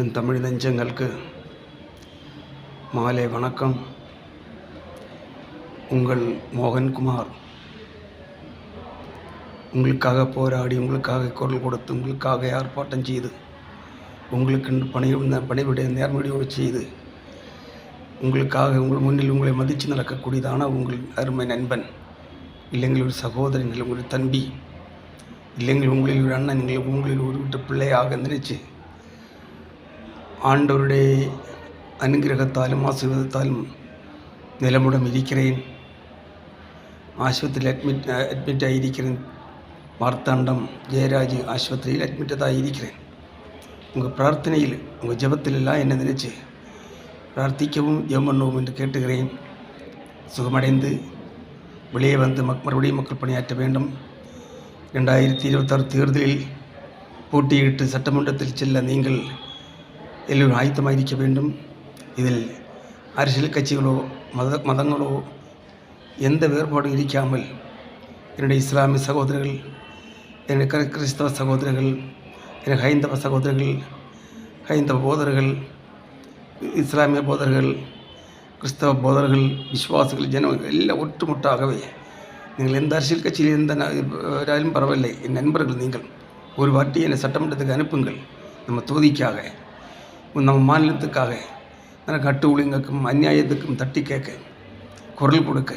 என் தமிழ் நெஞ்சங்களுக்கு மாலை வணக்கம். உங்கள் மோகன்குமார். உங்களுக்காக போராடி, உங்களுக்காக குரல் கொடுத்து, உங்களுக்காக ஆர்ப்பாட்டம் செய்து, உங்களுக்கு பணிவிட நேர்மடியோடு செய்து, உங்களுக்காக உங்கள் முன்னில் உங்களை மதித்து நடக்கக்கூடியதான உங்கள் அருமை நண்பன், இல்லைங்கள் ஒரு சகோதரன், இல்லை உங்கள் தம்பி, இல்லைங்கள் உங்களில் ஒரு அண்ணன், உங்களில் ஒரு வீட்டு பிள்ளையாக நினைச்சு ஆண்டவருடைய அனுகிரகத்தாலும் ஆசீர்வாதத்தாலும் நிலமுடன் இருக்கிறேன். ஆஸ்பத்திரியில் அட்மிட் ஆகியிருக்கிறேன். மார்த்தாண்டம் ஜெயராஜ் ஆஸ்பத்திரியில் அட்மிட்டதாக இருக்கிறேன். உங்கள் பிரார்த்தனையில், உங்கள் ஜெபத்தில் எல்லாம் என்ன நினைச்சு பிரார்த்திக்கவும் ஜெபம் பண்ணுவோம் என்று கேட்டுக்கிறேன். சுகமடைந்து வெளியே வந்து மறுபடியும் மக்கள் பணியாற்ற வேண்டும். 2026 தேர்தலில் போட்டியிட்டு சட்டமன்றத்தில் செல்ல நீங்கள் எல்லோரும் ஆயத்தமாக இருக்க வேண்டும். இதில் அரசியல் கட்சிகளோ மதங்களோ எந்த வேறுபாடும் இருக்காமல் என்னுடைய இஸ்லாமிய சகோதரர்கள், என்னுடைய கிறிஸ்தவ சகோதரர்கள், எனக்கு ஹைந்தவ சகோதரர்கள், ஹைந்தவ போதர்கள், இஸ்லாமிய போதர்கள், கிறிஸ்தவ போதர்கள், விசுவாசிகள், ஜனங்கள் எல்லாம் ஒட்டுமொட்டாகவே நீங்கள் எந்த அரசியல் கட்சியில் எந்த பரவாயில்லை, என் நண்பர்கள் நீங்கள் ஒரு வாட்டி என்னை சட்டமன்றத்துக்கு அனுப்புங்கள். நம்ம தொகுதிக்காக, நம்ம மாநிலத்துக்காக, கட்டு ஒழுங்குக்கும் அநியாயத்துக்கும் தட்டி கேட்க, குரல் கொடுக்க,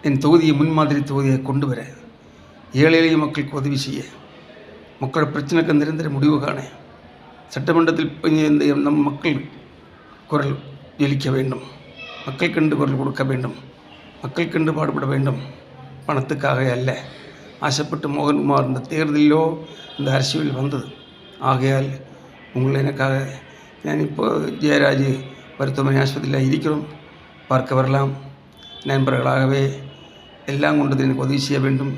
என் தொகுதியை முன்மாதிரி தொகுதியை கொண்டு வர, ஏழை எளிய மக்களுக்கு உதவி செய்ய, மக்களோட பிரச்சனைக்கு நிரந்தர முடிவு காண, சட்டமன்றத்தில் நம் மக்கள் குரல் எழுக்க வேண்டும், மக்கள் கண்டு குரல் கொடுக்க வேண்டும், மக்கள் கண்டு பாடுபட வேண்டும். பணத்துக்காக அல்ல. ஆசைப்பட்டு மோகன்குமார் இந்த தேர்தலிலோ இந்த அரசியலில் வந்தது. ஆகையால் உங்களை எனக்காக நான் இப்போது ஜெயராஜ் மருத்துவமனை ஆஸ்பத்திரியில் இருக்கிறோம். பார்க்க வரலாம். நண்பர்களாகவே எல்லாம் கொண்டது எனக்கு உதவி செய்ய வேண்டும்.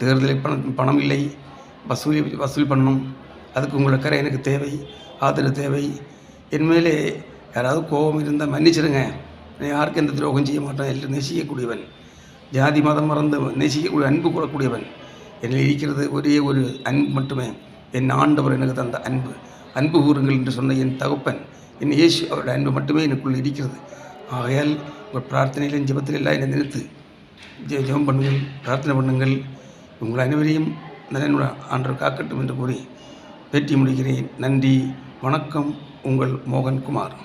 தேர்தலில் பணம் இல்லை, வசூல் பண்ணணும். அதுக்கு உங்களோட கரை எனக்கு தேவை, ஆதரவு தேவை. என் மேலே யாராவது கோபம் இருந்தால் மன்னிச்சிடுங்க. நான் யாருக்கும் எந்த துரோகம் செய்ய மாட்டேன். எல்லாம் நேசிக்கக்கூடியவன், ஜாதி மதம் மறந்து நேசிக்கக்கூடிய அன்பு கூடக்கூடியவன். என்னில் இருக்கிறது ஒரே ஒரு அன்பு மட்டுமே. என் ஆண்டவர் எனக்கு தந்த அன்பு கூறுங்கள் என்று சொன்ன என் தகப்பன், என் இயேசு, அவருடைய அன்பு மட்டுமே எனக்குள் இருக்கிறது. ஆகையால் உங்கள் பிரார்த்தனையிலும் ஜெபத்தில் எல்லாம் என்னை நிறுத்து ஜெபம் பண்ணுங்கள், பிரார்த்தனை பண்ணுங்கள். உங்கள் அனைவரையும் நலனுடைய ஆண்டவர் காக்கட்டும் என்று கூறி பேட்டி முடிக்கிறேன். நன்றி, வணக்கம். உங்கள் மோகன்குமார்.